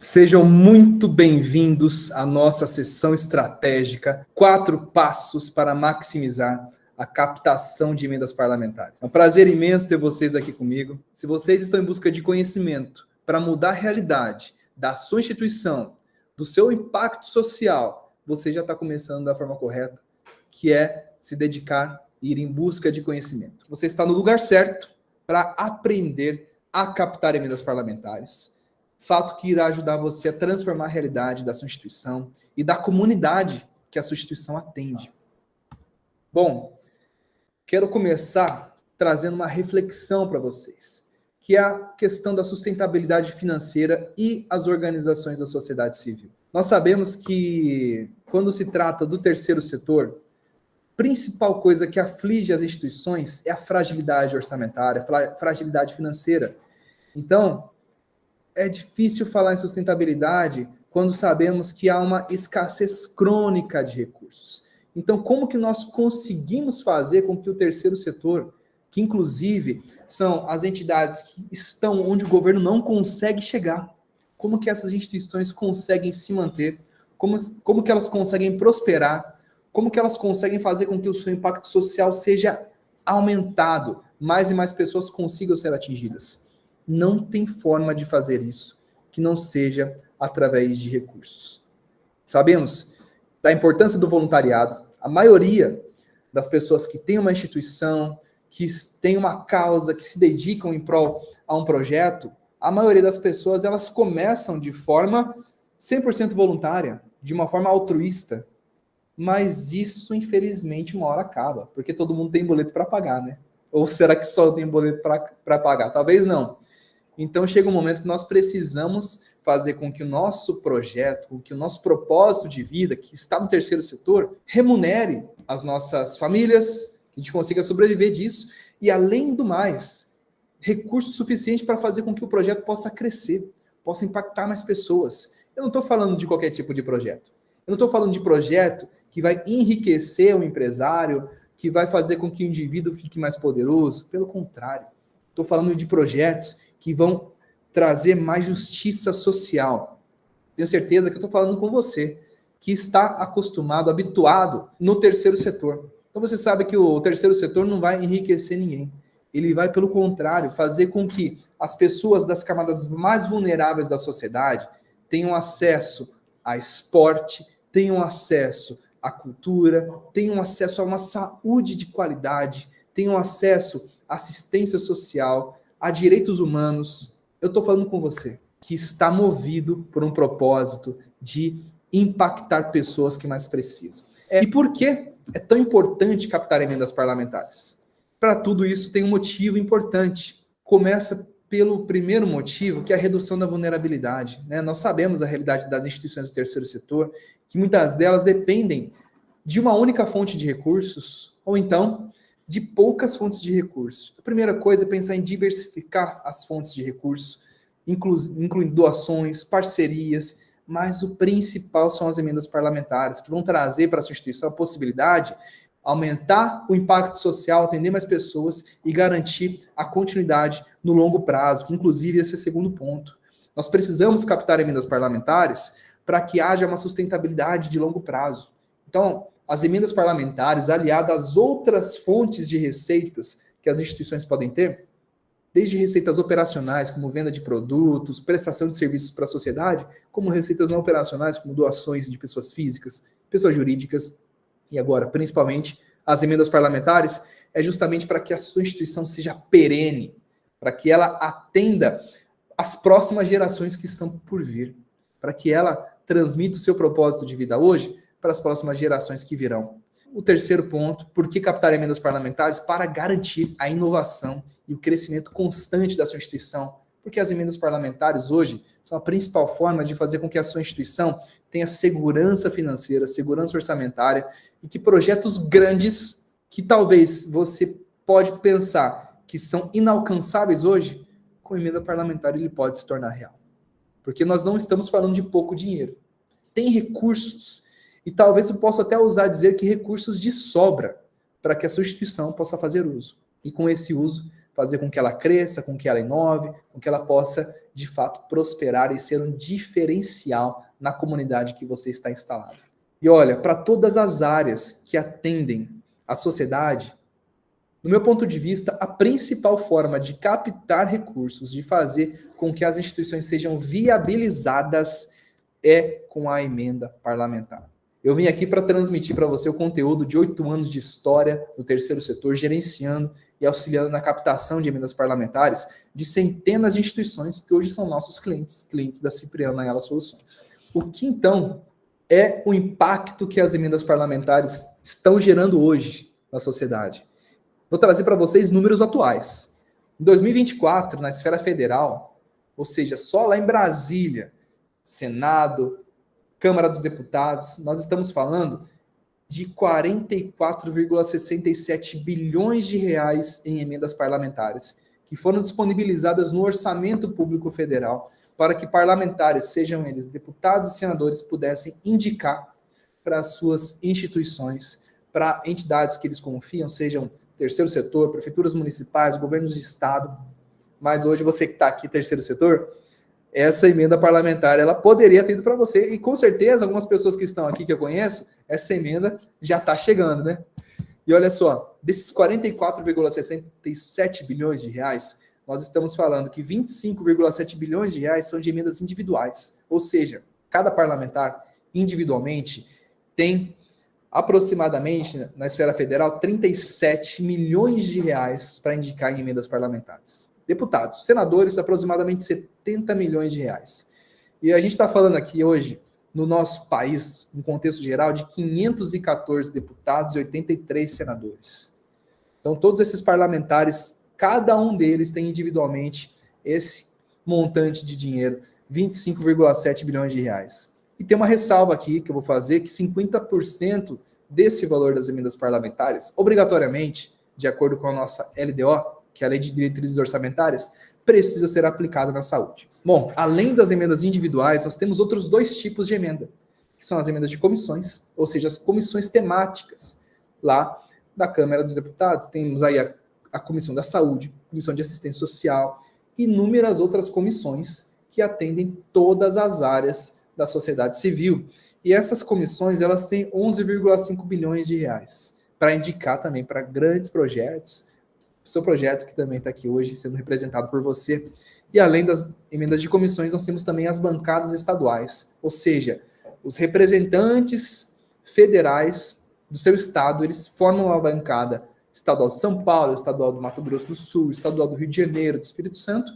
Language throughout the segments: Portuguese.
Sejam muito bem-vindos à nossa sessão estratégica 4 passos para maximizar a captação de emendas parlamentares. É um prazer imenso ter vocês aqui comigo. Se vocês estão em busca de conhecimento para mudar a realidade da sua instituição, do seu impacto social, você já está começando da forma correta, que é se dedicar e ir em busca de conhecimento. Você está no lugar certo para aprender a captar emendas parlamentares. Fato que irá ajudar você a transformar a realidade da sua instituição e da comunidade que a sua instituição atende. Bom, quero começar trazendo uma reflexão para vocês, que é a questão da sustentabilidade financeira e as organizações da sociedade civil. Nós sabemos que, quando se trata do terceiro setor, a principal coisa que aflige as instituições é a fragilidade orçamentária, a fragilidade financeira. Então, é difícil falar em sustentabilidade quando sabemos que há uma escassez crônica de recursos. Então, como que nós conseguimos fazer com que o terceiro setor, que inclusive são as entidades que estão onde o governo não consegue chegar, como que essas instituições conseguem se manter, como que elas conseguem prosperar, como que elas conseguem fazer com que o seu impacto social seja aumentado, mais e mais pessoas consigam ser atingidas? Não tem forma de fazer isso que não seja através de recursos. Sabemos da importância do voluntariado. A maioria das pessoas que têm uma instituição, que tem uma causa, que se dedicam em prol a um projeto, a maioria das pessoas, elas começam de forma 100% voluntária, de uma forma altruísta. Mas isso, infelizmente, uma hora acaba, porque todo mundo tem boleto para pagar, né? Ou será que só tem boleto para pagar? Talvez não. Então, chega um momento que nós precisamos fazer com que o nosso projeto, com que o nosso propósito de vida, que está no terceiro setor, remunere as nossas famílias, que a gente consiga sobreviver disso, e, além do mais, recursos suficientes para fazer com que o projeto possa crescer, possa impactar mais pessoas. Eu não estou falando de qualquer tipo de projeto. Eu não estou falando de projeto que vai enriquecer o empresário, que vai fazer com que o indivíduo fique mais poderoso. Pelo contrário, estou falando de projetos que vão trazer mais justiça social. Tenho certeza que eu estou falando com você, que está acostumado, habituado no terceiro setor. Então você sabe que o terceiro setor não vai enriquecer ninguém. Ele vai, pelo contrário, fazer com que as pessoas das camadas mais vulneráveis da sociedade tenham acesso a esporte, tenham acesso à cultura, tenham acesso a uma saúde de qualidade, tenham acesso à assistência social, a direitos humanos. Eu estou falando com você, que está movido por um propósito de impactar pessoas que mais precisam. E por que é tão importante captar emendas parlamentares? Para tudo isso tem um motivo importante. Começa pelo primeiro motivo, que é a redução da vulnerabilidade, né? Nós sabemos a realidade das instituições do terceiro setor, que muitas delas dependem de uma única fonte de recursos, ou então de poucas fontes de recursos. A primeira coisa é pensar em diversificar as fontes de recursos, incluindo doações, parcerias, mas o principal são as emendas parlamentares, que vão trazer para a sua instituição a possibilidade de aumentar o impacto social, atender mais pessoas e garantir a continuidade no longo prazo, que inclusive esse é o segundo ponto. Nós precisamos captar emendas parlamentares para que haja uma sustentabilidade de longo prazo. Então, as emendas parlamentares, aliadas às outras fontes de receitas que as instituições podem ter, desde receitas operacionais, como venda de produtos, prestação de serviços para a sociedade, como receitas não operacionais, como doações de pessoas físicas, pessoas jurídicas, e agora, principalmente, as emendas parlamentares, é justamente para que a sua instituição seja perene, para que ela atenda as próximas gerações que estão por vir, para que ela transmita o seu propósito de vida hoje para as próximas gerações que virão. O terceiro ponto, por que captar emendas parlamentares? Para garantir a inovação e o crescimento constante da sua instituição. Porque as emendas parlamentares hoje são a principal forma de fazer com que a sua instituição tenha segurança financeira, segurança orçamentária e que projetos grandes que talvez você pode pensar que são inalcançáveis hoje, com emenda parlamentar ele pode se tornar real. Porque nós não estamos falando de pouco dinheiro. Tem recursos. E talvez eu possa até ousar dizer que recursos de sobra para que a sua instituição possa fazer uso. E com esse uso, fazer com que ela cresça, com que ela inove, com que ela possa, de fato, prosperar e ser um diferencial na comunidade que você está instalado. E olha, para todas as áreas que atendem a sociedade, no meu ponto de vista, a principal forma de captar recursos, de fazer com que as instituições sejam viabilizadas, é com a emenda parlamentar. Eu vim aqui para transmitir para você o conteúdo de 8 anos de história do terceiro setor, gerenciando e auxiliando na captação de emendas parlamentares de centenas de instituições que hoje são nossos clientes da Cipriano Ayala Soluções. O que, então, é o impacto que as emendas parlamentares estão gerando hoje na sociedade? Vou trazer para vocês números atuais. Em 2024, na esfera federal, ou seja, só lá em Brasília, Senado, Câmara dos Deputados, nós estamos falando de 44,67 bilhões de reais em emendas parlamentares, que foram disponibilizadas no Orçamento Público Federal, para que parlamentares, sejam eles deputados e senadores, pudessem indicar para as suas instituições, para entidades que eles confiam, sejam terceiro setor, prefeituras municipais, governos de estado. Mas hoje você que está aqui, terceiro setor, essa emenda parlamentar, ela poderia ter ido para você. E com certeza, algumas pessoas que estão aqui que eu conheço, essa emenda já está chegando, né? E olha só, desses 44,67 bilhões de reais, nós estamos falando que 25,7 bilhões de reais são de emendas individuais. Ou seja, cada parlamentar, individualmente, tem aproximadamente, na esfera federal, 37 milhões de reais para indicar em emendas parlamentares. Deputados, senadores, aproximadamente 70 milhões de reais. E a gente está falando aqui hoje, no nosso país, no contexto geral, de 514 deputados e 83 senadores. Então, todos esses parlamentares, cada um deles tem individualmente esse montante de dinheiro, 25,7 bilhões de reais. E tem uma ressalva aqui que eu vou fazer, que 50% desse valor das emendas parlamentares, obrigatoriamente, de acordo com a nossa LDO, que é a Lei de Diretrizes Orçamentárias, precisa ser aplicada na saúde. Bom, além das emendas individuais, nós temos outros 2 tipos de emenda, que são as emendas de comissões, ou seja, as comissões temáticas, lá da Câmara dos Deputados. Temos aí a Comissão da Saúde, Comissão de Assistência Social, e inúmeras outras comissões que atendem todas as áreas da sociedade civil. E essas comissões, elas têm 11,5 bilhões de reais para indicar também para grandes projetos, o seu projeto que também está aqui hoje sendo representado por você. E além das emendas de comissões, nós temos também as bancadas estaduais, ou seja, os representantes federais do seu estado, eles formam a bancada estadual de São Paulo, estadual do Mato Grosso do Sul, estadual do Rio de Janeiro, do Espírito Santo,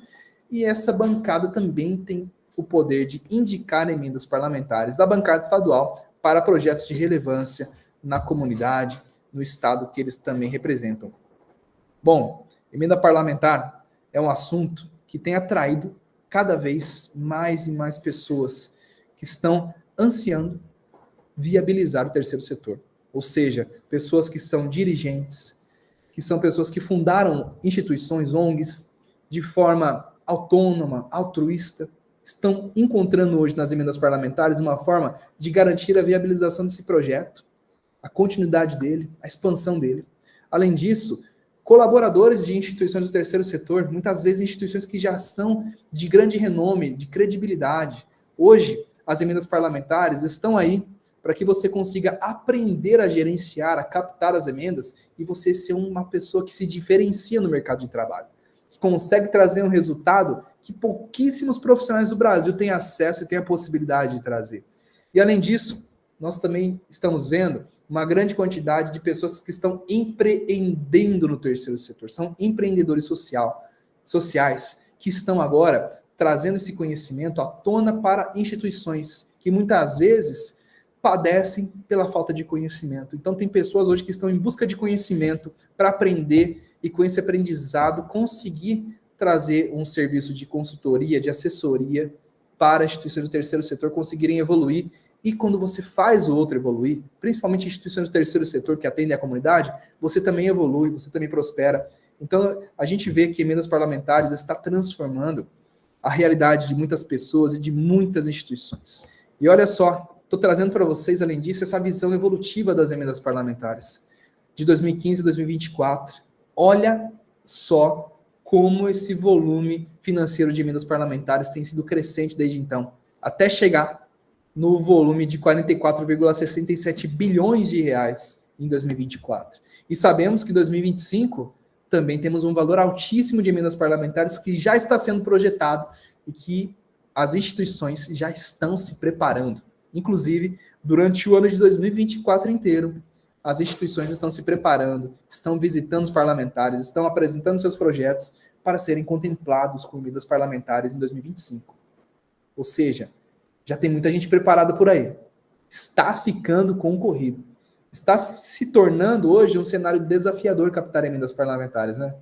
e essa bancada também tem o poder de indicar emendas parlamentares da bancada estadual para projetos de relevância na comunidade, no estado que eles também representam. Bom, emenda parlamentar é um assunto que tem atraído cada vez mais e mais pessoas que estão ansiando viabilizar o terceiro setor. Ou seja, pessoas que são dirigentes, que são pessoas que fundaram instituições, ONGs, de forma autônoma, altruísta, estão encontrando hoje nas emendas parlamentares uma forma de garantir a viabilização desse projeto, a continuidade dele, a expansão dele. Além disso, colaboradores de instituições do terceiro setor, muitas vezes instituições que já são de grande renome, de credibilidade. Hoje, as emendas parlamentares estão aí para que você consiga aprender a gerenciar, a captar as emendas e você ser uma pessoa que se diferencia no mercado de trabalho, que consegue trazer um resultado que pouquíssimos profissionais do Brasil têm acesso e têm a possibilidade de trazer. E além disso, nós também estamos vendo uma grande quantidade de pessoas que estão empreendendo no terceiro setor, são empreendedores sociais, que estão agora trazendo esse conhecimento à tona para instituições que muitas vezes padecem pela falta de conhecimento. Então tem pessoas hoje que estão em busca de conhecimento para aprender e com esse aprendizado conseguir trazer um serviço de consultoria, de assessoria para instituições do terceiro setor conseguirem evoluir. E quando você faz o outro evoluir, principalmente instituições do terceiro setor que atendem a comunidade, você também evolui, você também prospera. Então, a gente vê que emendas parlamentares está transformando a realidade de muitas pessoas e de muitas instituições. E olha só, estou trazendo para vocês, além disso, essa visão evolutiva das emendas parlamentares, de 2015 a 2024. Olha só como esse volume financeiro de emendas parlamentares tem sido crescente desde então, até chegar no volume de 44,67 bilhões de reais em 2024. E sabemos que em 2025 também temos um valor altíssimo de emendas parlamentares que já está sendo projetado e que as instituições já estão se preparando. Inclusive, durante o ano de 2024 inteiro, as instituições estão se preparando, estão visitando os parlamentares, estão apresentando seus projetos para serem contemplados com emendas parlamentares em 2025. Ou seja, já tem muita gente preparada por aí. Está ficando concorrido. Está se tornando hoje um cenário desafiador captar emendas parlamentares, né?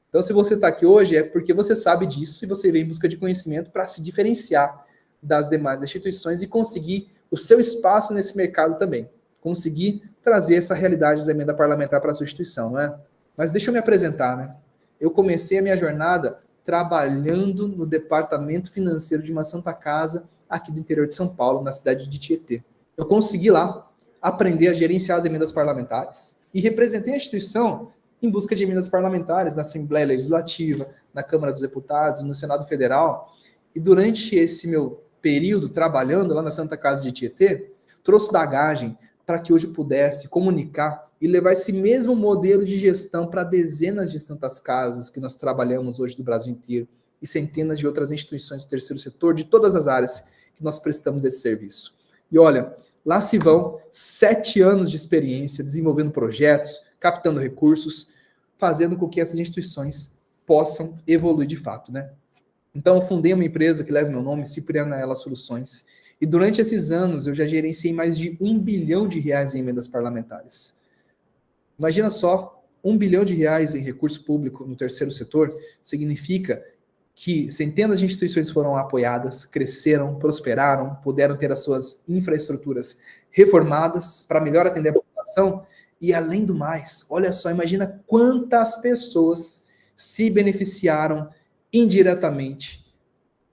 Então, se você está aqui hoje, é porque você sabe disso e você vem em busca de conhecimento para se diferenciar das demais instituições e conseguir o seu espaço nesse mercado também. Conseguir trazer essa realidade da emenda parlamentar para a sua instituição, não é? Mas deixa eu me apresentar, né? Eu comecei a minha jornada trabalhando no departamento financeiro de uma Santa Casa aqui do interior de São Paulo, na cidade de Tietê. Eu consegui lá aprender a gerenciar as emendas parlamentares e representei a instituição em busca de emendas parlamentares na Assembleia Legislativa, na Câmara dos Deputados, no Senado Federal. E durante esse meu período trabalhando lá na Santa Casa de Tietê, trouxe bagagem para que hoje pudesse comunicar e levar esse mesmo modelo de gestão para dezenas de santas casas que nós trabalhamos hoje do Brasil inteiro e centenas de outras instituições do terceiro setor, de todas as áreas que nós prestamos esse serviço. E olha, lá se vão 7 anos de experiência desenvolvendo projetos, captando recursos, fazendo com que essas instituições possam evoluir de fato, né? Então, eu fundei uma empresa que leva meu nome, Cipriana Ela Soluções, e durante esses anos eu já gerenciei mais de R$1 bilhão em emendas parlamentares. Imagina só, R$1 bilhão em recurso público no terceiro setor significa que centenas de instituições foram apoiadas, cresceram, prosperaram, puderam ter as suas infraestruturas reformadas para melhor atender a população. E além do mais, olha só, imagina quantas pessoas se beneficiaram indiretamente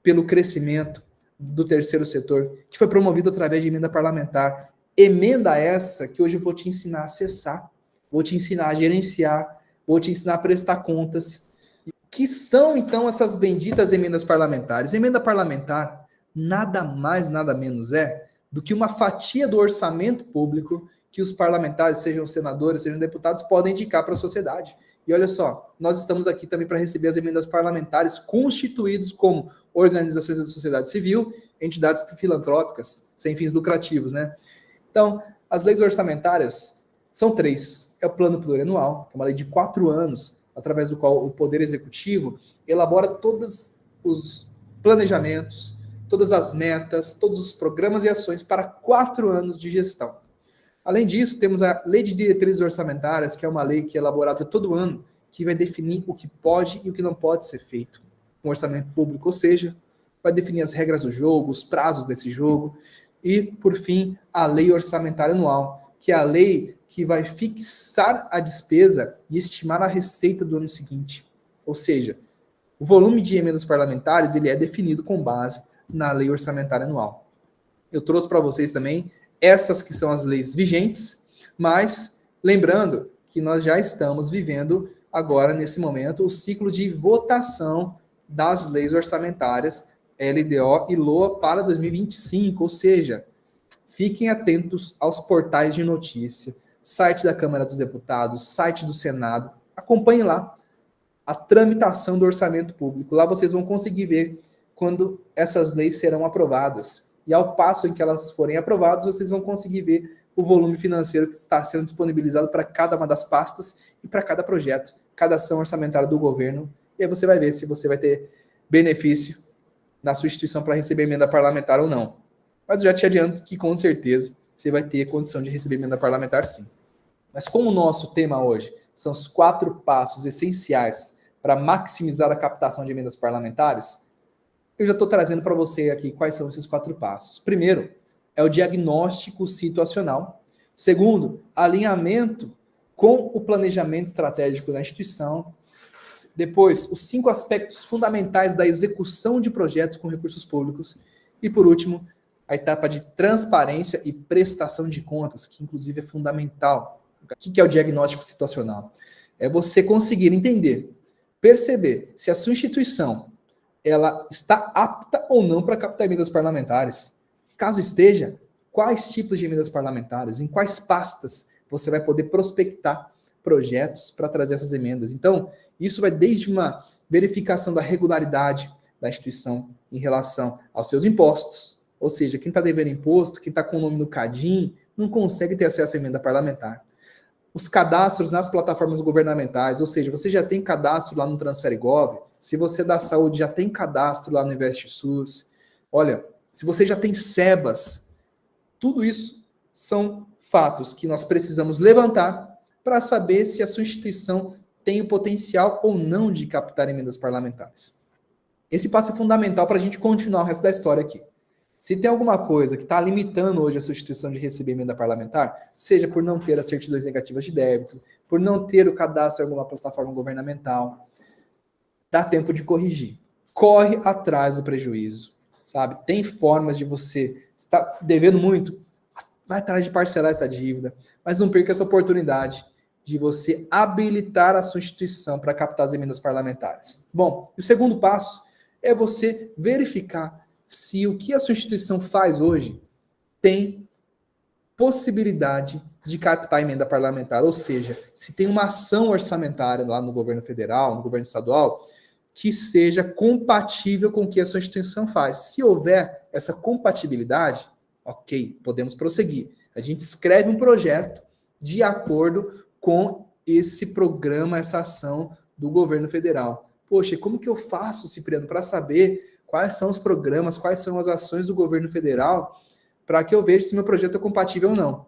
pelo crescimento do terceiro setor, que foi promovido através de emenda parlamentar. Emenda essa que hoje eu vou te ensinar a acessar, vou te ensinar a gerenciar, vou te ensinar a prestar contas. Que são, então, essas benditas emendas parlamentares? Emenda parlamentar nada mais, nada menos é do que uma fatia do orçamento público que os parlamentares, sejam senadores, sejam deputados, podem indicar para a sociedade. E olha só, nós estamos aqui também para receber as emendas parlamentares constituídos como organizações da sociedade civil, entidades filantrópicas, sem fins lucrativos, né? Então, as leis orçamentárias são 3. É o plano plurianual, que é uma lei de 4 anos, através do qual o Poder Executivo elabora todos os planejamentos, todas as metas, todos os programas e ações para 4 anos de gestão. Além disso, temos a Lei de Diretrizes Orçamentárias, que é uma lei que é elaborada todo ano, que vai definir o que pode e o que não pode ser feito com o orçamento público, ou seja, vai definir as regras do jogo, os prazos desse jogo, e, por fim, a Lei Orçamentária Anual, que é a lei que vai fixar a despesa e estimar a receita do ano seguinte. Ou seja, o volume de emendas parlamentares ele é definido com base na Lei Orçamentária Anual. Eu trouxe para vocês também essas que são as leis vigentes, mas lembrando que nós já estamos vivendo agora, nesse momento, o ciclo de votação das leis orçamentárias LDO e LOA para 2025, ou seja, fiquem atentos aos portais de notícia, site da Câmara dos Deputados, site do Senado, acompanhem lá a tramitação do orçamento público. Lá vocês vão conseguir ver quando essas leis serão aprovadas. E ao passo em que elas forem aprovadas, vocês vão conseguir ver o volume financeiro que está sendo disponibilizado para cada uma das pastas e para cada projeto, cada ação orçamentária do governo. E aí você vai ver se você vai ter benefício na sua instituição para receber emenda parlamentar ou não. Mas eu já te adianto que, com certeza, você vai ter condição de receber emenda parlamentar, sim. Mas como o nosso tema hoje são os 4 passos essenciais para maximizar a captação de emendas parlamentares, eu já estou trazendo para você aqui quais são esses 4 passos. Primeiro, é o diagnóstico situacional. Segundo, alinhamento com o planejamento estratégico da instituição. Depois, os 5 aspectos fundamentais da execução de projetos com recursos públicos. E, por último, a etapa de transparência e prestação de contas, que inclusive é fundamental. O que é o diagnóstico situacional? É você conseguir entender perceber se a sua instituição ela está apta ou não para captar emendas parlamentares. Caso esteja, quais tipos de emendas parlamentares, em quais pastas você vai poder prospectar projetos para trazer essas emendas. Então, isso vai desde uma verificação da regularidade da instituição em relação aos seus impostos, ou seja, quem está devendo imposto, quem está com o nome no CADIM, não consegue ter acesso à emenda parlamentar. Os cadastros nas plataformas governamentais, ou seja, você já tem cadastro lá no TransfereGov, se você da saúde já tem cadastro lá no InvestSUS, olha, se você já tem SEBAS, tudo isso são fatos que nós precisamos levantar para saber se a sua instituição tem o potencial ou não de captar emendas parlamentares. Esse passo é fundamental para a gente continuar o resto da história aqui. Se tem alguma coisa que está limitando hoje a sua instituição de receber emenda parlamentar, seja por não ter as certidões negativas de débito, por não ter o cadastro em alguma plataforma governamental, dá tempo de corrigir. Corre atrás do prejuízo, sabe? Tem formas de você estar devendo muito, vai atrás de parcelar essa dívida, mas não perca essa oportunidade de você habilitar a sua instituição para captar as emendas parlamentares. Bom, o segundo passo é você verificar se o que a sua instituição faz hoje tem possibilidade de captar emenda parlamentar, ou seja, se tem uma ação orçamentária lá no governo federal, no governo estadual, que seja compatível com o que a sua instituição faz. Se houver essa compatibilidade, ok, podemos prosseguir. A gente escreve um projeto de acordo com esse programa, essa ação do governo federal. Poxa, como que eu faço, Cipriano, para saber quais são os programas, quais são as ações do governo federal, para que eu veja se meu projeto é compatível ou não?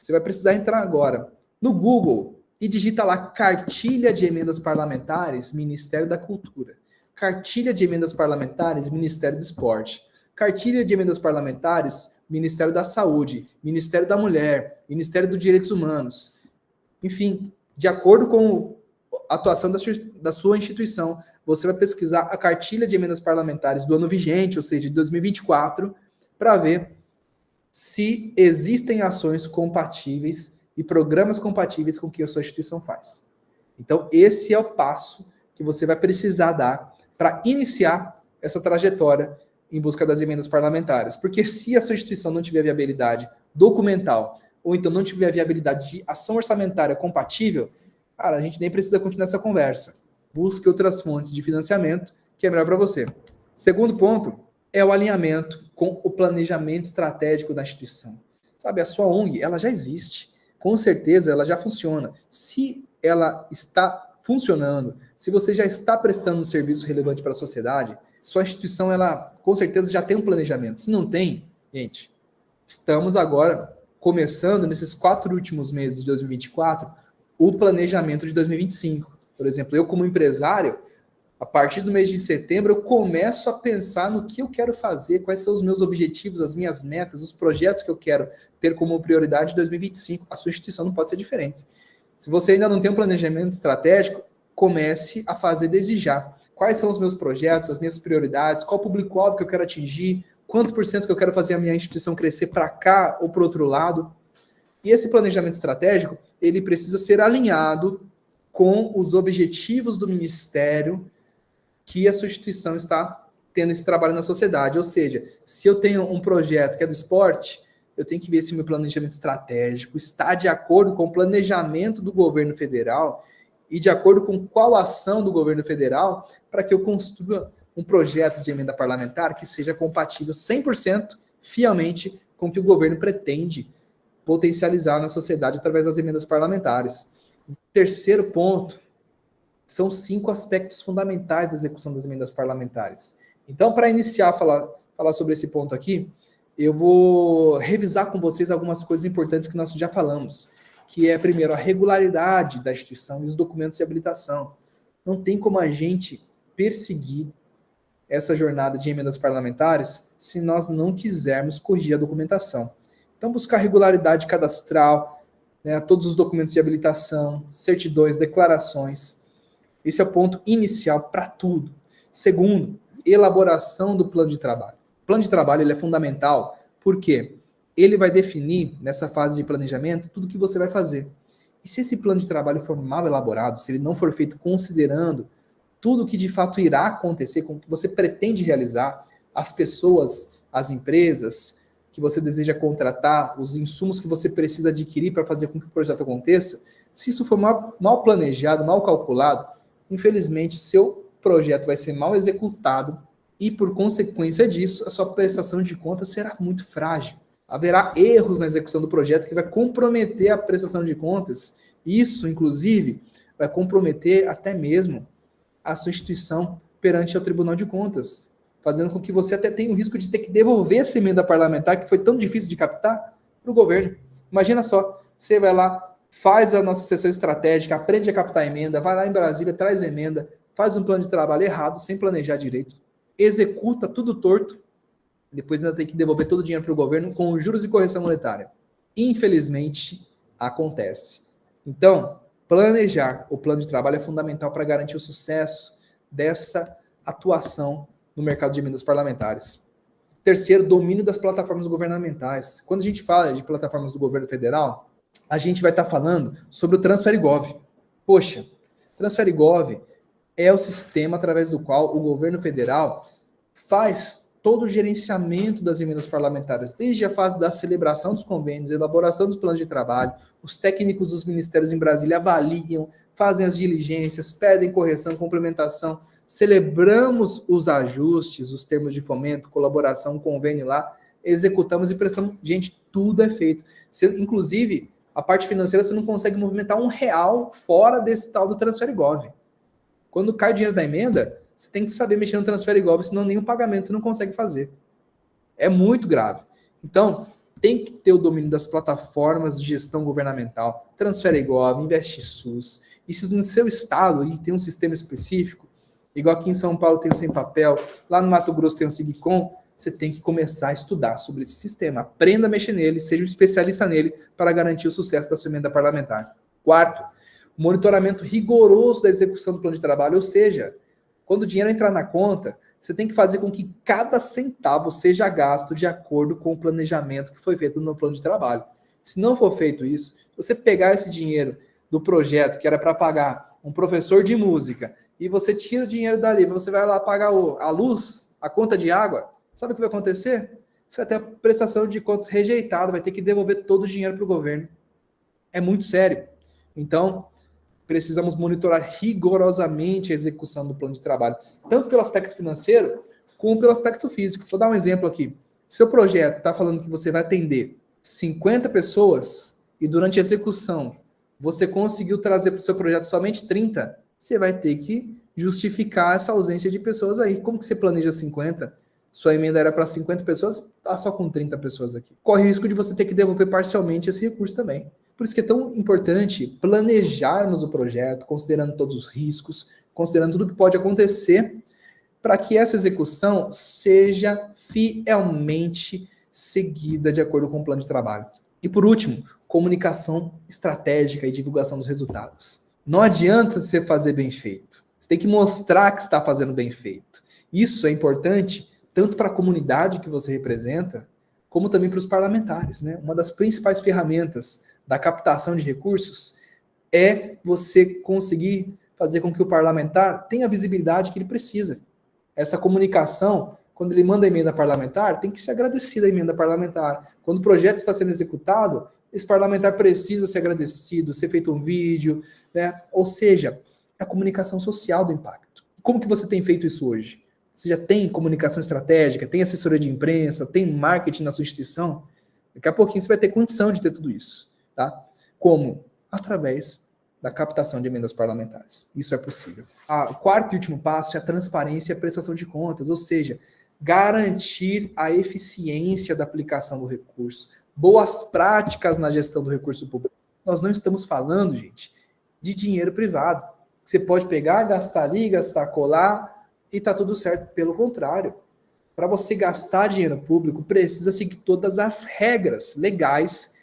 Você vai precisar entrar agora no Google e digita lá Cartilha de Emendas Parlamentares, Ministério da Cultura. Cartilha de Emendas Parlamentares, Ministério do Esporte. Cartilha de Emendas Parlamentares, Ministério da Saúde, Ministério da Mulher, Ministério dos Direitos Humanos. Enfim, de acordo com a atuação da sua instituição, você vai pesquisar a cartilha de emendas parlamentares do ano vigente, ou seja, de 2024, para ver se existem ações compatíveis e programas compatíveis com o que a sua instituição faz. Então, esse é o passo que você vai precisar dar para iniciar essa trajetória em busca das emendas parlamentares. Porque se a sua instituição não tiver viabilidade documental, ou então não tiver viabilidade de ação orçamentária compatível, cara, a gente nem precisa continuar essa conversa. Busque outras fontes de financiamento, que é melhor para você. Segundo ponto é o alinhamento com o planejamento estratégico da instituição. Sabe, a sua ONG, ela já existe. Com certeza, ela já funciona. Se ela está funcionando, se você já está prestando um serviço relevante para a sociedade, sua instituição, ela com certeza já tem um planejamento. Se não tem, gente, estamos agora começando nesses 4 últimos meses de 2024, o planejamento de 2025. Por exemplo, eu como empresário, a partir do mês de setembro, eu começo a pensar no que eu quero fazer, quais são os meus objetivos, as minhas metas, os projetos que eu quero ter como prioridade em 2025. A sua instituição não pode ser diferente. Se você ainda não tem um planejamento estratégico, comece a fazer desde já. Quais são os meus projetos, as minhas prioridades, qual o público-alvo que eu quero atingir, quanto por cento que eu quero fazer a minha instituição crescer para cá ou para o outro lado. E esse planejamento estratégico, ele precisa ser alinhado com os objetivos do ministério que a sua instituição está tendo esse trabalho na sociedade. Ou seja, se eu tenho um projeto que é do esporte, eu tenho que ver se meu planejamento estratégico está de acordo com o planejamento do governo federal e de acordo com qual ação do governo federal para que eu construa um projeto de emenda parlamentar que seja compatível 100% fielmente com o que o governo pretende potencializar na sociedade através das emendas parlamentares. O terceiro ponto são 5 aspectos fundamentais da execução das emendas parlamentares. Então, para iniciar a falar sobre esse ponto aqui, eu vou revisar com vocês algumas coisas importantes que nós já falamos, que é, primeiro, a regularidade da instituição e os documentos de habilitação. Não tem como a gente perseguir essa jornada de emendas parlamentares se nós não quisermos corrigir a documentação. Então, buscar regularidade cadastral, né, todos os documentos de habilitação, certidões, declarações. Esse é o ponto inicial para tudo. Segundo, elaboração do plano de trabalho. O plano de trabalho ele é fundamental porque ele vai definir, nessa fase de planejamento, tudo que você vai fazer. E se esse plano de trabalho for mal elaborado, se ele não for feito considerando tudo que de fato irá acontecer, com o que você pretende realizar, as pessoas, as empresas que você deseja contratar, os insumos que você precisa adquirir para fazer com que o projeto aconteça, se isso for mal planejado, mal calculado, infelizmente seu projeto vai ser mal executado e, por consequência disso, a sua prestação de contas será muito frágil. Haverá erros na execução do projeto que vai comprometer a prestação de contas. Isso, inclusive, vai comprometer até mesmo a sua instituição perante o Tribunal de Contas, fazendo com que você até tenha o risco de ter que devolver essa emenda parlamentar que foi tão difícil de captar para o governo. Imagina só, você vai lá, faz a nossa sessão estratégica, aprende a captar emenda, vai lá em Brasília, traz emenda, faz um plano de trabalho errado, sem planejar direito, executa tudo torto, depois ainda tem que devolver todo o dinheiro para o governo com juros e correção monetária. Infelizmente, acontece. Então, planejar o plano de trabalho é fundamental para garantir o sucesso dessa atuação no mercado de emendas parlamentares. Terceiro, domínio das plataformas governamentais. Quando a gente fala de plataformas do governo federal, a gente vai estar falando sobre o TransfereGov. Poxa, TransfereGov é o sistema através do qual o governo federal faz todo o gerenciamento das emendas parlamentares, desde a fase da celebração dos convênios, elaboração dos planos de trabalho, os técnicos dos ministérios em Brasília avaliam, fazem as diligências, pedem correção, complementação, celebramos os ajustes, os termos de fomento, colaboração, convênio lá, executamos e prestamos. Gente, tudo é feito. Inclusive, a parte financeira você não consegue movimentar R$1 fora desse tal do TransfereGov. Quando cai o dinheiro da emenda, você tem que saber mexer no TransfereGov, senão nenhum pagamento você não consegue fazer. É muito grave. Então, tem que ter o domínio das plataformas de gestão governamental, TransfereGov, InvestiSUS. E se no seu estado e tem um sistema específico, igual aqui em São Paulo tem o Sem Papel, lá no Mato Grosso tem o Sigcom, você tem que começar a estudar sobre esse sistema. Aprenda a mexer nele, seja um especialista nele para garantir o sucesso da sua emenda parlamentar. Quarto, monitoramento rigoroso da execução do plano de trabalho, ou seja, quando o dinheiro entrar na conta, você tem que fazer com que cada centavo seja gasto de acordo com o planejamento que foi feito no plano de trabalho. Se não for feito isso, você pegar esse dinheiro do projeto que era para pagar um professor de música e você tira o dinheiro dali, você vai lá pagar a luz, a conta de água, sabe o que vai acontecer? Você vai ter a prestação de contas rejeitada, vai ter que devolver todo o dinheiro para o governo. É muito sério. Então, precisamos monitorar rigorosamente a execução do plano de trabalho, tanto pelo aspecto financeiro, como pelo aspecto físico. Vou dar um exemplo aqui. Seu projeto está falando que você vai atender 50 pessoas e durante a execução você conseguiu trazer para o seu projeto somente 30, você vai ter que justificar essa ausência de pessoas aí. Como que você planeja 50? Sua emenda era para 50 pessoas, está só com 30 pessoas aqui. Corre o risco de você ter que devolver parcialmente esse recurso também. Por isso que é tão importante planejarmos o projeto, considerando todos os riscos, considerando tudo que pode acontecer, para que essa execução seja fielmente seguida de acordo com o plano de trabalho. E por último, comunicação estratégica e divulgação dos resultados. Não adianta você fazer bem feito. Você tem que mostrar que está fazendo bem feito. Isso é importante tanto para a comunidade que você representa, como também para os parlamentares, né? Uma das principais ferramentas da captação de recursos é você conseguir fazer com que o parlamentar tenha a visibilidade que ele precisa. Essa comunicação, quando ele manda a emenda parlamentar, tem que ser agradecida a emenda parlamentar. Quando o projeto está sendo executado, esse parlamentar precisa ser agradecido, ser feito um vídeo, né? Ou seja, a comunicação social do impacto. Como que você tem feito isso hoje? Você já tem comunicação estratégica, tem assessoria de imprensa, tem marketing na sua instituição? Daqui a pouquinho você vai ter condição de ter tudo isso. Tá? Como? Através da captação de emendas parlamentares. Isso é possível. O quarto e último passo é a transparência e a prestação de contas, ou seja, garantir a eficiência da aplicação do recurso, boas práticas na gestão do recurso público. Nós não estamos falando, gente, de dinheiro privado. Você pode pegar, gastar ali, gastar colar e está tudo certo. Pelo contrário, para você gastar dinheiro público, precisa seguir todas as regras legais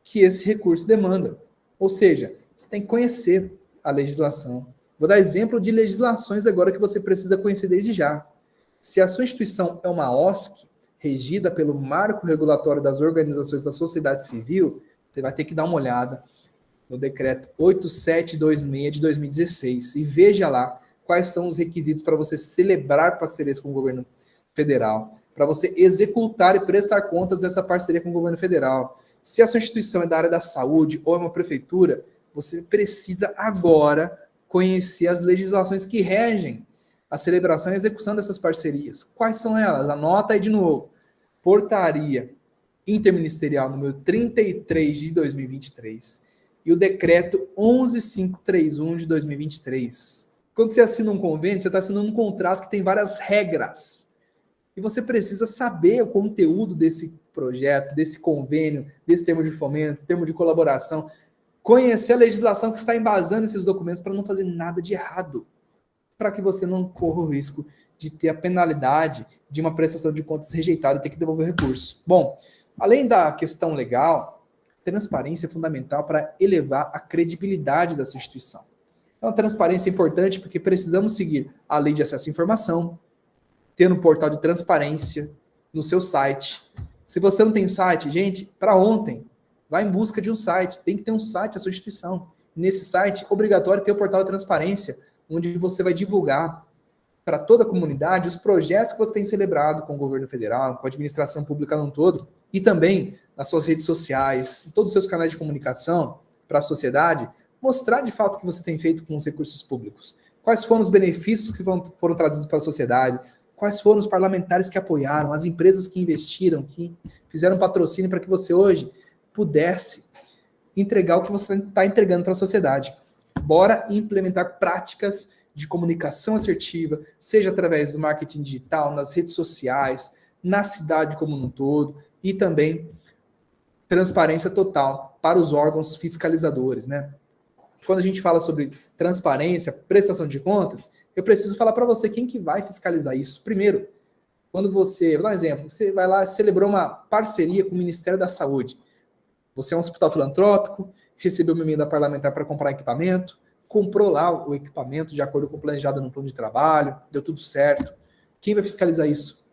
que esse recurso demanda. Ou seja, você tem que conhecer a legislação. Vou dar exemplo de legislações agora que você precisa conhecer desde já. Se a sua instituição é uma OSC, regida pelo Marco Regulatório das Organizações da Sociedade Civil, você vai ter que dar uma olhada no decreto 8726 de 2016 e veja lá quais são os requisitos para você celebrar parcerias com o governo federal, para você executar e prestar contas dessa parceria com o governo federal. Se a sua instituição é da área da saúde ou é uma prefeitura, você precisa agora conhecer as legislações que regem a celebração e a execução dessas parcerias. Quais são elas? Anota aí de novo. Portaria Interministerial número 33 de 2023 e o decreto 11531 de 2023. Quando você assina um convênio, você está assinando um contrato que tem várias regras. E você precisa saber o conteúdo desse projeto, desse convênio, desse termo de fomento, termo de colaboração, conhecer a legislação que está embasando esses documentos para não fazer nada de errado, para que você não corra o risco de ter a penalidade de uma prestação de contas rejeitada e ter que devolver o recurso. Bom, além da questão legal, transparência é fundamental para elevar a credibilidade da sua instituição. Então, a transparência é importante porque precisamos seguir a lei de acesso à informação, ter um portal de transparência no seu site. Se você não tem site, gente, para ontem, vá em busca de um site. Tem que ter um site a sua instituição. Nesse site, obrigatório ter o portal de transparência, onde você vai divulgar para toda a comunidade os projetos que você tem celebrado com o governo federal, com a administração pública no todo, e também nas suas redes sociais, em todos os seus canais de comunicação para a sociedade, mostrar de fato o que você tem feito com os recursos públicos. Quais foram os benefícios que foram trazidos para a sociedade, quais foram os parlamentares que apoiaram, as empresas que investiram, que fizeram patrocínio para que você hoje pudesse entregar o que você está entregando para a sociedade. Bora implementar práticas de comunicação assertiva, seja através do marketing digital, nas redes sociais, na cidade como um todo, e também transparência total para os órgãos fiscalizadores, né? Quando a gente fala sobre transparência, prestação de contas, eu preciso falar para você quem que vai fiscalizar isso. Primeiro, quando você, vou dar um exemplo, você vai lá e celebrou uma parceria com o Ministério da Saúde. Você é um hospital filantrópico, recebeu uma emenda parlamentar para comprar equipamento, comprou lá o equipamento de acordo com o planejado no plano de trabalho, deu tudo certo. Quem vai fiscalizar isso?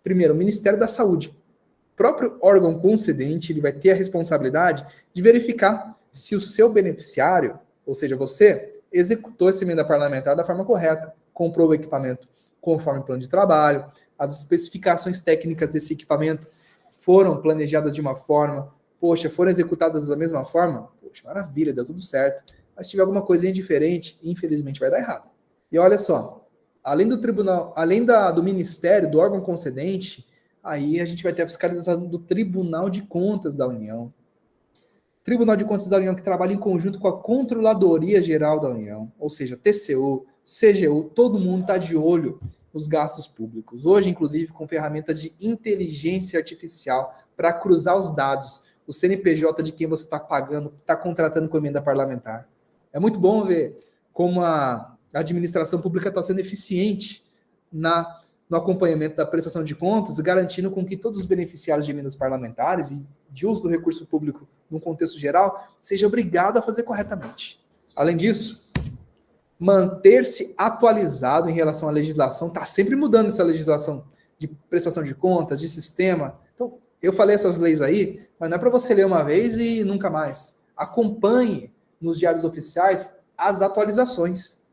Primeiro, o Ministério da Saúde. O próprio órgão concedente, ele vai ter a responsabilidade de verificar se o seu beneficiário, ou seja, você, executou essa emenda parlamentar da forma correta, comprou o equipamento conforme o plano de trabalho, as especificações técnicas desse equipamento foram planejadas de uma forma, poxa, foram executadas da mesma forma, poxa, maravilha, deu tudo certo. Mas se tiver alguma coisinha diferente, infelizmente vai dar errado. E olha só, além do tribunal, além do ministério, do órgão concedente, aí a gente vai ter a fiscalização do Tribunal de Contas da União. Tribunal de Contas da União que trabalha em conjunto com a Controladoria Geral da União, ou seja, TCU, CGU, todo mundo está de olho nos gastos públicos. Hoje, inclusive, com ferramentas de inteligência artificial para cruzar os dados, o CNPJ de quem você está pagando, está contratando com emenda parlamentar. É muito bom ver como a administração pública está sendo eficiente no acompanhamento da prestação de contas, garantindo com que todos os beneficiários de emendas parlamentares e de uso do recurso público no contexto geral seja obrigado a fazer corretamente. Além disso, manter-se atualizado em relação à legislação, está sempre mudando essa legislação de prestação de contas, de sistema. Então, eu falei essas leis aí, mas não é para você ler uma vez e nunca mais. Acompanhe nos diários oficiais as atualizações.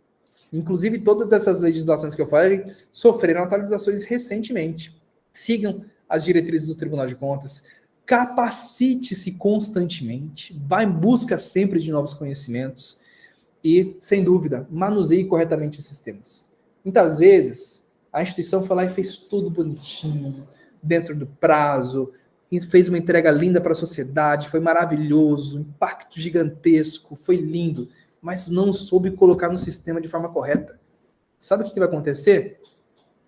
Inclusive, todas essas legislações que eu falei sofreram atualizações recentemente. Sigam as diretrizes do Tribunal de Contas, capacite-se constantemente, vá em busca sempre de novos conhecimentos e, sem dúvida, manuseie corretamente os sistemas. Muitas vezes, a instituição foi lá e fez tudo bonitinho, dentro do prazo, e fez uma entrega linda para a sociedade, foi maravilhoso, impacto gigantesco, foi lindo, mas não soube colocar no sistema de forma correta. Sabe o que vai acontecer?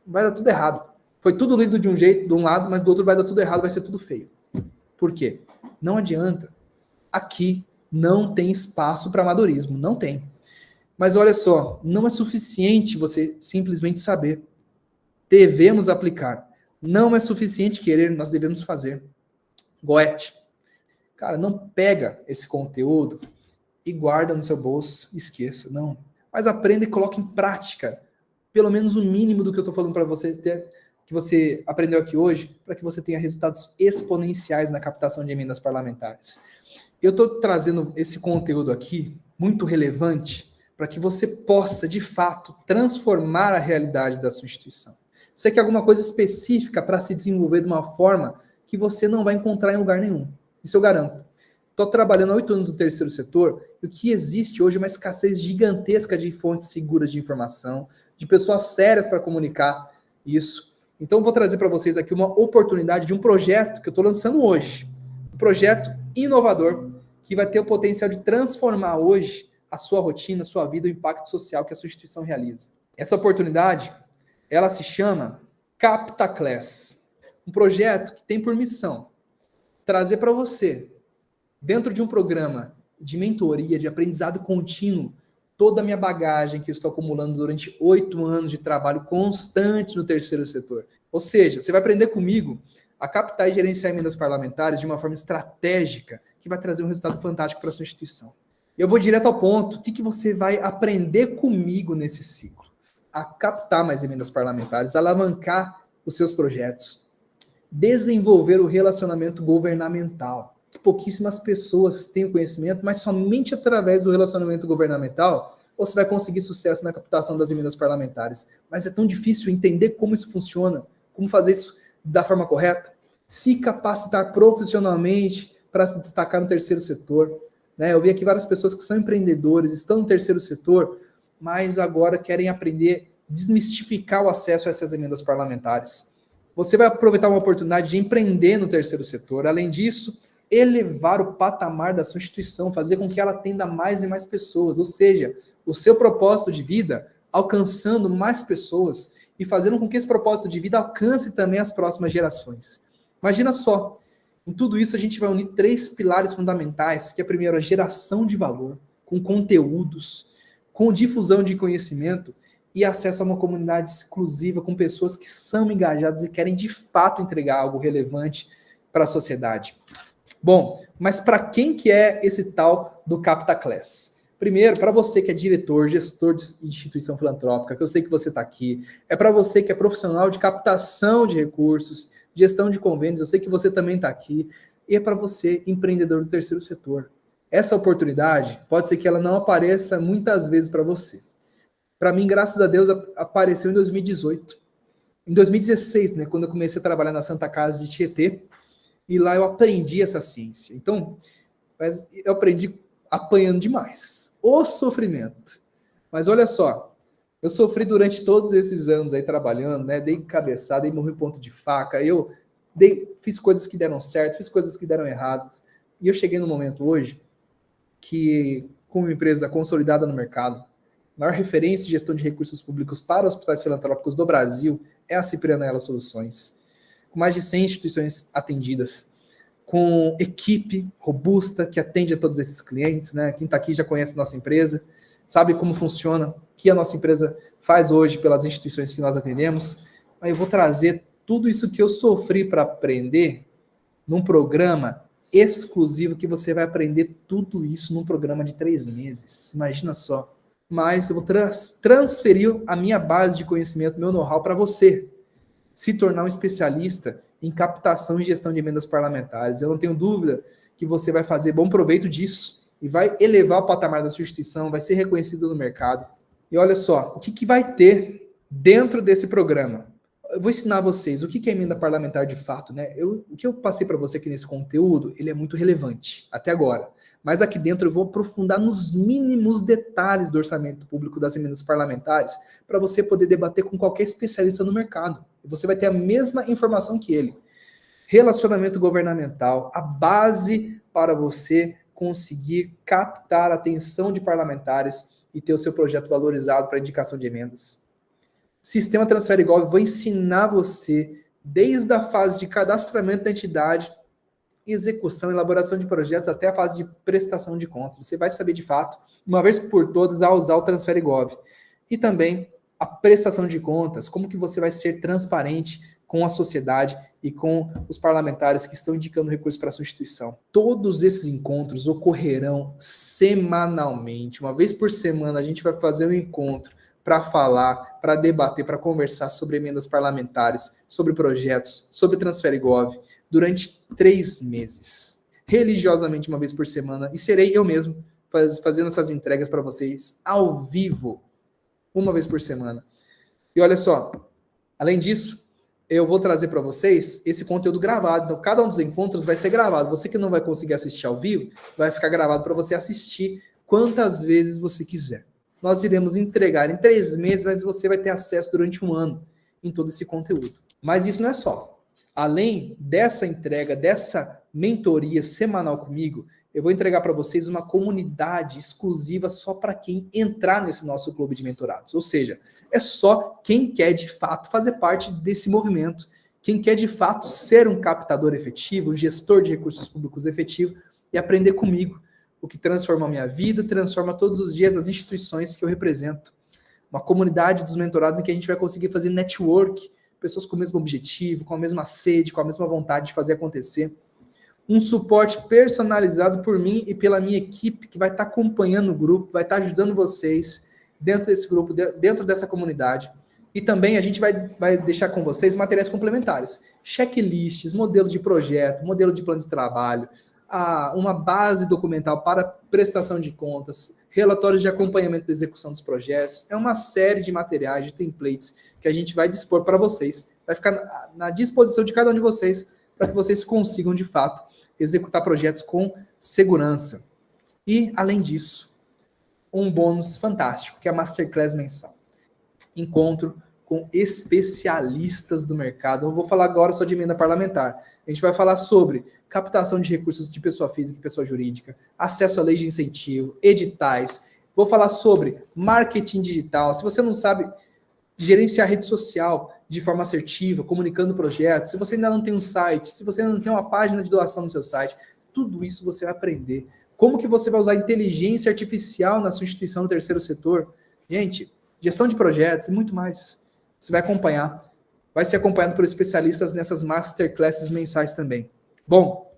Vai dar tudo errado. Foi tudo lindo de um jeito, de um lado, mas do outro vai dar tudo errado, vai ser tudo feio. Por quê? Não adianta. Aqui não tem espaço para amadorismo, não tem. Mas olha só, não é suficiente você simplesmente saber. Devemos aplicar. Não é suficiente querer, nós devemos fazer. Goethe. Cara, não pega esse conteúdo e guarda no seu bolso, esqueça, não. Mas aprenda e coloque em prática, pelo menos o mínimo do que eu estou falando para você ter, que você aprendeu aqui hoje, para que você tenha resultados exponenciais na captação de emendas parlamentares. Eu estou trazendo esse conteúdo aqui, muito relevante, para que você possa, de fato, transformar a realidade da sua instituição. Você quer alguma coisa específica para se desenvolver de uma forma que você não vai encontrar em lugar nenhum. Isso eu garanto. Estou trabalhando há 8 anos no terceiro setor e o que existe hoje é uma escassez gigantesca de fontes seguras de informação, de pessoas sérias para comunicar isso. Então, vou trazer para vocês aqui uma oportunidade de um projeto que eu estou lançando hoje. Um projeto inovador que vai ter o potencial de transformar hoje a sua rotina, a sua vida, o impacto social que a sua instituição realiza. Essa oportunidade, ela se chama CaptaClass. Um projeto que tem por missão trazer para você, dentro de um programa de mentoria, de aprendizado contínuo, toda a minha bagagem que eu estou acumulando durante 8 anos de trabalho constante no terceiro setor. Ou seja, você vai aprender comigo a captar e gerenciar emendas parlamentares de uma forma estratégica que vai trazer um resultado fantástico para a sua instituição. Eu vou direto ao ponto. O que você vai aprender comigo nesse ciclo? A captar mais emendas parlamentares, alavancar os seus projetos, desenvolver o relacionamento governamental. Pouquíssimas pessoas têm o conhecimento, mas somente através do relacionamento governamental você vai conseguir sucesso na captação das emendas parlamentares. Mas é tão difícil entender como isso funciona, como fazer isso da forma correta, se capacitar profissionalmente para se destacar no terceiro setor. Eu vi aqui várias pessoas que são empreendedores, estão no terceiro setor, mas agora querem aprender a desmistificar o acesso a essas emendas parlamentares. Você vai aproveitar uma oportunidade de empreender no terceiro setor. Além disso, elevar o patamar da sua instituição, fazer com que ela atenda mais e mais pessoas, ou seja, o seu propósito de vida alcançando mais pessoas e fazendo com que esse propósito de vida alcance também as próximas gerações. Imagina só, em tudo isso a gente vai unir 3 pilares fundamentais, que é primeiro a geração de valor, com conteúdos, com difusão de conhecimento e acesso a uma comunidade exclusiva com pessoas que são engajadas e querem de fato entregar algo relevante para a sociedade. Bom, mas para quem que é esse tal do CaptaClass? Primeiro, para você que é diretor, gestor de instituição filantrópica, que eu sei que você está aqui. É para você que é profissional de captação de recursos, gestão de convênios, eu sei que você também está aqui. E é para você, empreendedor do terceiro setor. Essa oportunidade, pode ser que ela não apareça muitas vezes para você. Para mim, graças a Deus, apareceu em 2018. Em 2016, quando eu comecei a trabalhar na Santa Casa de Tietê, e lá eu aprendi essa ciência. Então, eu aprendi apanhando demais. O sofrimento. Mas olha só, eu sofri durante todos esses anos aí trabalhando, dei cabeçada, dei morri ponto de faca, fiz coisas que deram certo, fiz coisas que deram erradas. E eu cheguei no momento hoje que, como empresa consolidada no mercado, maior referência de gestão de recursos públicos para hospitais filantrópicos do Brasil é a Cipriana Ela Soluções. Com mais de 100 instituições atendidas, com equipe robusta que atende a todos esses clientes, Quem está aqui já conhece a nossa empresa, sabe como funciona, o que a nossa empresa faz hoje pelas instituições que nós atendemos. Aí eu vou trazer tudo isso que eu sofri para aprender num programa exclusivo que você vai aprender tudo isso num programa de 3 meses. Imagina só. Mas eu vou transferir a minha base de conhecimento, meu know-how para você se tornar um especialista em captação e gestão de emendas parlamentares. Eu não tenho dúvida que você vai fazer bom proveito disso e vai elevar o patamar da sua instituição, vai ser reconhecido no mercado. E olha só, o que vai ter dentro desse programa? Eu vou ensinar vocês o que é emenda parlamentar de fato, O que eu passei para você aqui nesse conteúdo, ele é muito relevante até agora. Mas aqui dentro eu vou aprofundar nos mínimos detalhes do orçamento público das emendas parlamentares para você poder debater com qualquer especialista no mercado. E você vai ter a mesma informação que ele. Relacionamento governamental, a base para você conseguir captar a atenção de parlamentares e ter o seu projeto valorizado para indicação de emendas. Sistema Transfere Gov, vou ensinar você desde a fase de cadastramento da entidade, execução, elaboração de projetos, até a fase de prestação de contas. Você vai saber de fato, uma vez por todas, a usar o Transfere Gov. E também a prestação de contas, como que você vai ser transparente com a sociedade e com os parlamentares que estão indicando recursos para a sua instituição. Todos esses encontros ocorrerão semanalmente. Uma vez por semana a gente vai fazer um encontro para falar, para debater, para conversar sobre emendas parlamentares, sobre projetos, sobre Transfere Gov, durante 3 meses. Religiosamente, uma vez por semana, e serei eu mesmo fazendo essas entregas para vocês ao vivo, uma vez por semana. E olha só, além disso, eu vou trazer para vocês esse conteúdo gravado. Então, cada um dos encontros vai ser gravado. Você que não vai conseguir assistir ao vivo, vai ficar gravado para você assistir quantas vezes você quiser. Nós iremos entregar em 3 meses, mas você vai ter acesso durante 1 ano em todo esse conteúdo. Mas isso não é só. Além dessa entrega, dessa mentoria semanal comigo, eu vou entregar para vocês uma comunidade exclusiva só para quem entrar nesse nosso clube de mentorados. Ou seja, é só quem quer de fato fazer parte desse movimento, quem quer de fato ser um captador efetivo, um gestor de recursos públicos efetivo e aprender comigo, o que transforma a minha vida, transforma todos os dias as instituições que eu represento. Uma comunidade dos mentorados em que a gente vai conseguir fazer network, pessoas com o mesmo objetivo, com a mesma sede, com a mesma vontade de fazer acontecer. Um suporte personalizado por mim e pela minha equipe, que vai estar acompanhando o grupo, vai estar ajudando vocês dentro desse grupo, dentro dessa comunidade. E também a gente vai deixar com vocês materiais complementares, checklists, modelo de projeto, modelo de plano de trabalho, uma base documental para prestação de contas, relatórios de acompanhamento da execução dos projetos. É uma série de materiais, de templates que a gente vai dispor para vocês. Vai ficar na disposição de cada um de vocês para que vocês consigam, de fato, executar projetos com segurança. E, além disso, um bônus fantástico, que é a Masterclass mensal. Encontro com especialistas do mercado. Eu vou falar agora só de emenda parlamentar. A gente vai falar sobre captação de recursos de pessoa física e pessoa jurídica, acesso à lei de incentivo, editais. Vou falar sobre marketing digital. Se você não sabe gerenciar rede social de forma assertiva, comunicando projetos, se você ainda não tem um site, se você ainda não tem uma página de doação no seu site, tudo isso você vai aprender. Como que você vai usar inteligência artificial na sua instituição do terceiro setor? Gente, gestão de projetos e muito mais. Você vai acompanhar, vai ser acompanhado por especialistas nessas masterclasses mensais também. Bom,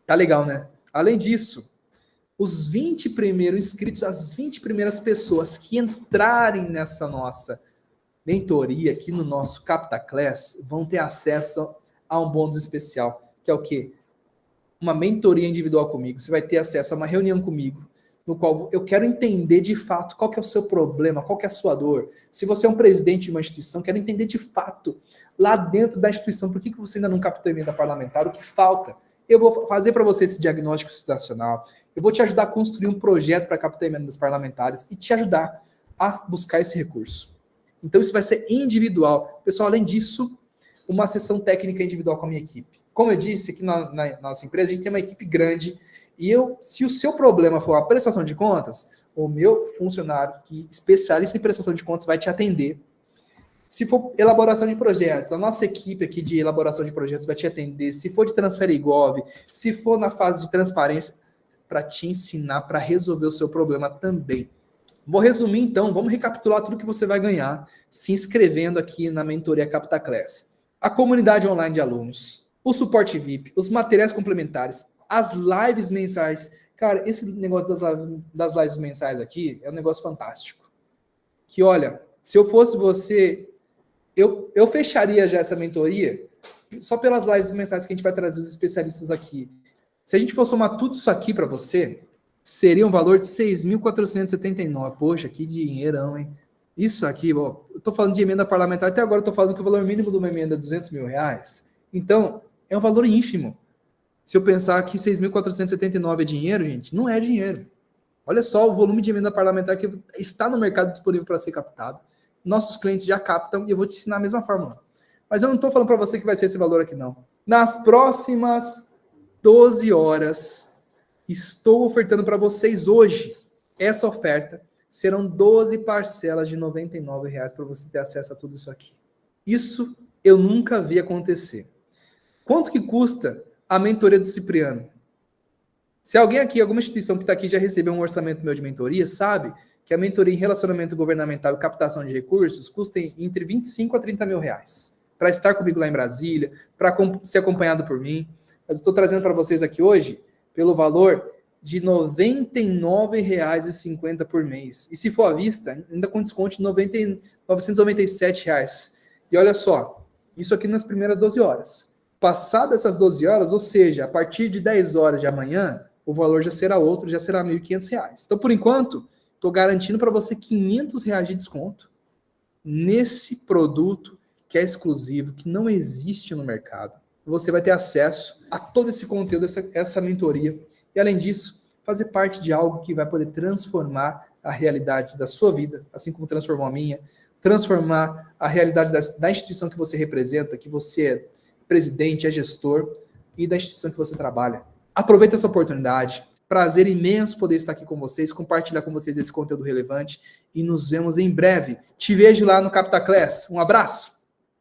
tá legal, né? Além disso, os 20 primeiros inscritos, as 20 primeiras pessoas que entrarem nessa nossa mentoria aqui no nosso CaptaClass vão ter acesso a um bônus especial, que é o quê? Uma mentoria individual comigo. Você vai ter acesso a uma reunião comigo, no qual eu quero entender de fato qual que é o seu problema, qual que é a sua dor. Se você é um presidente de uma instituição, quero entender de fato, lá dentro da instituição, por que você ainda não captou emenda parlamentar, o que falta. Eu vou fazer para você esse diagnóstico situacional, eu vou te ajudar a construir um projeto para captar emendas parlamentares e te ajudar a buscar esse recurso. Então isso vai ser individual. Pessoal, além disso, uma sessão técnica individual com a minha equipe. Como eu disse, aqui na nossa empresa, a gente tem uma equipe grande e se o seu problema for a prestação de contas, o meu funcionário, que especialista em prestação de contas, vai te atender. Se for elaboração de projetos, a nossa equipe aqui de elaboração de projetos vai te atender. Se for de transfer IGOV, se for na fase de transparência, para te ensinar, para resolver o seu problema também. Vou resumir então, vamos recapitular tudo que você vai ganhar se inscrevendo aqui na mentoria CaptaClass. A comunidade online de alunos, o suporte VIP, os materiais complementares, as lives mensais. Cara, esse negócio das lives mensais aqui é um negócio fantástico. Que olha, se eu fosse você, eu fecharia já essa mentoria só pelas lives mensais que a gente vai trazer os especialistas aqui. Se a gente for somar tudo isso aqui para você, seria um valor de 6.479. Poxa, que dinheirão, hein? Isso aqui, ó, eu tô falando de emenda parlamentar, até agora eu tô falando que o valor mínimo de uma emenda é R$200 mil. Então, é um valor ínfimo. Se eu pensar que 6.479 é dinheiro, gente, não é dinheiro. Olha só o volume de emenda parlamentar que está no mercado disponível para ser captado. Nossos clientes já captam e eu vou te ensinar a mesma fórmula. Mas eu não estou falando para você que vai ser esse valor aqui, não. Nas próximas 12 horas... estou ofertando para vocês hoje essa oferta. Serão 12 parcelas de R$ 99 para você ter acesso a tudo isso aqui. Isso eu nunca vi acontecer. Quanto que custa a mentoria do Cipriano? Se alguém aqui, alguma instituição que está aqui já recebeu um orçamento meu de mentoria, sabe que a mentoria em relacionamento governamental e captação de recursos custa entre 25 a 30 mil reais. Para estar comigo lá em Brasília, para ser acompanhado por mim. Mas eu estou trazendo para vocês aqui hoje pelo valor de R$ 99,50 por mês. E se for à vista, ainda com desconto de R$ 997. E olha só, isso aqui nas primeiras 12 horas. Passadas essas 12 horas, ou seja, a partir de 10 horas de amanhã, o valor já será outro, já será R$ 1.500. Então, por enquanto, estou garantindo para você R$ 500 de desconto nesse produto que é exclusivo, que não existe no mercado. Você vai ter acesso a todo esse conteúdo, essa mentoria. E, além disso, fazer parte de algo que vai poder transformar a realidade da sua vida, assim como transformou a minha, transformar a realidade da instituição que você representa, que você é presidente, é gestor, e da instituição que você trabalha. Aproveita essa oportunidade. Prazer imenso poder estar aqui com vocês, compartilhar com vocês esse conteúdo relevante, e nos vemos em breve. Te vejo lá no CaptaClass. Um abraço!